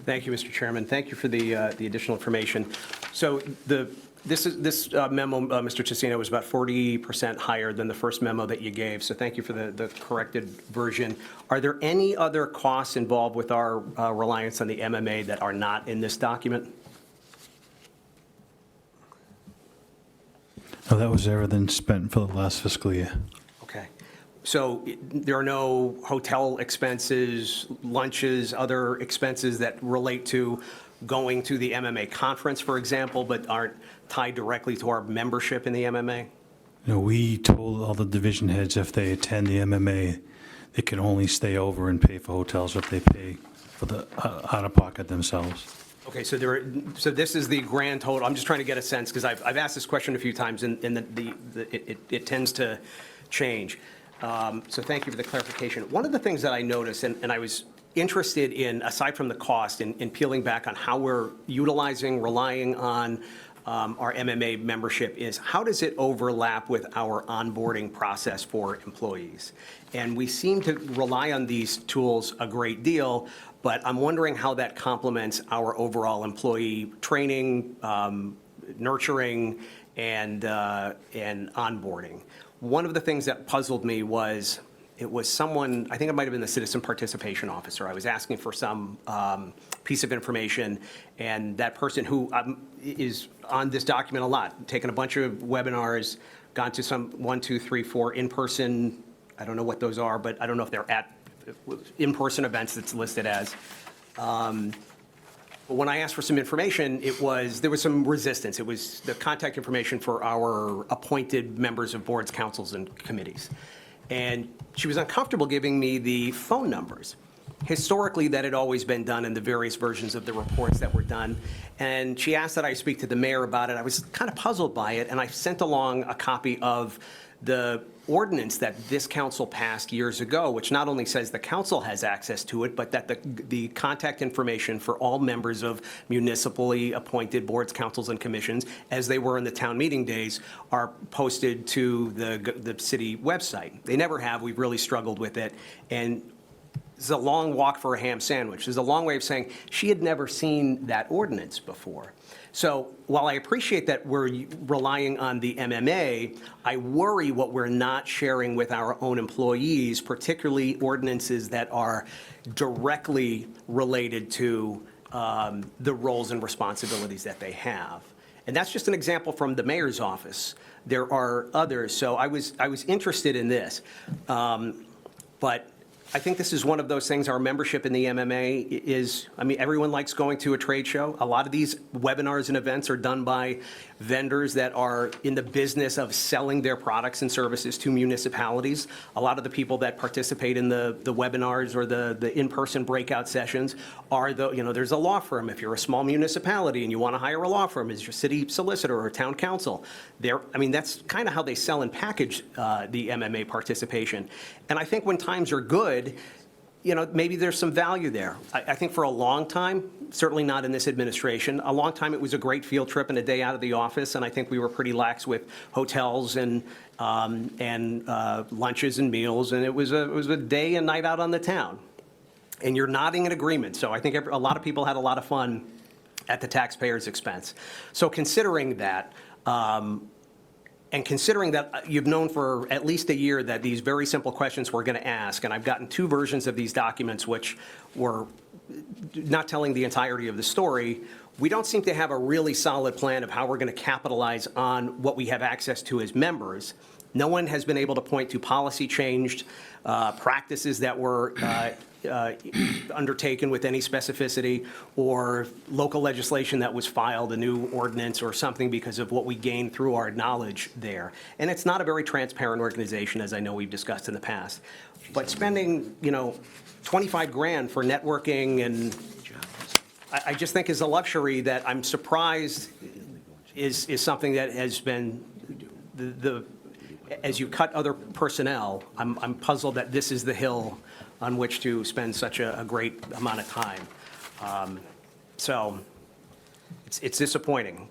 Thank you, Mr. Chairman. Thank you for the additional information. So this memo, Mr. Tessino, was about 40% higher than the first memo that you gave. So thank you for the corrected version. Are there any other costs involved with our reliance on the MMA that are not in this document? No, that was everything spent for the last fiscal year. Okay. So there are no hotel expenses, lunches, other expenses that relate to going to the MMA conference, for example, but aren't tied directly to our membership in the MMA? You know, we told all the division heads if they attend the MMA, they can only stay over and pay for hotels if they pay for the out-of-pocket themselves. Okay, so so this is the grand total. I'm just trying to get a sense, because I've asked this question a few times, and it tends to change. So thank you for the clarification. One of the things that I noticed, and I was interested in, aside from the cost, in peeling back on how we're relying on our MMA membership, is how does it overlap with our onboarding process for employees? And we seem to rely on these tools a great deal, but I'm wondering how that complements our overall employee training, nurturing, and onboarding. One of the things that puzzled me was, it was someone, I think it might have been the citizen participation officer. I was asking for some piece of information, and that person, who is on this document a lot, taken a bunch of webinars, gone to some 1, 2, 3, 4 in-person, I don't know what those are, but I don't know if they're at in-person events that's listed as. But when I asked for some information, there was some resistance. It was the contact information for our appointed members of boards, councils, and committees. And she was uncomfortable giving me the phone numbers. Historically, that had always been done in the various versions of the reports that were done. And she asked that I speak to the mayor about it. I was kind of puzzled by it, and I sent along a copy of the ordinance that this council passed years ago, which not only says the council has access to it, but that the contact information for all members of municipally appointed boards, councils, and commissions, as they were in the town meeting days, are posted to the city website. They never have. We've really struggled with it. And this is a long walk for a ham sandwich. This is a long way of saying she had never seen that ordinance before. So while I appreciate that we're relying on the MMA, I worry what we're not sharing with our own employees, particularly ordinances that are directly related to the roles and responsibilities that they have. And that's just an example from the mayor's office. There are others. So I was interested in this. But I think this is one of those things. Our membership in the MMA is, I mean, everyone likes going to a trade show. A lot of these webinars and events are done by vendors that are in the business of selling their products and services to municipalities. A lot of the people that participate in the webinars or the in-person breakout sessions are there's a law firm. If you're a small municipality and you want to hire a law firm as your city solicitor or town council, that's kind of how they sell and package the MMA participation. And I think when times are good, maybe there's some value there. I think for a long time, certainly not in this administration, a long time it was a great field trip and a day out of the office, and I think we were pretty lax with hotels and lunches and meals, and it was a day and night out on the town. And you're nodding in agreement, so I think a lot of people had a lot of fun at the taxpayers' expense. So considering that, and considering that you've known for at least a year that these very simple questions we're going to ask, and I've gotten 2 versions of these documents which were not telling the entirety of the story, we don't seem to have a really solid plan of how we're going to capitalize on what we have access to as members. No one has been able to point to policy changed practices that were undertaken with any specificity, or local legislation that was filed, a new ordinance or something, because of what we gained through our knowledge there. And it's not a very transparent organization, as I know we've discussed in the past. But spending, 25 grand for networking, and I just think is a luxury that I'm surprised is something that has been as you cut other personnel, I'm puzzled that this is the hill on which to spend such a great amount of time. So it's disappointing.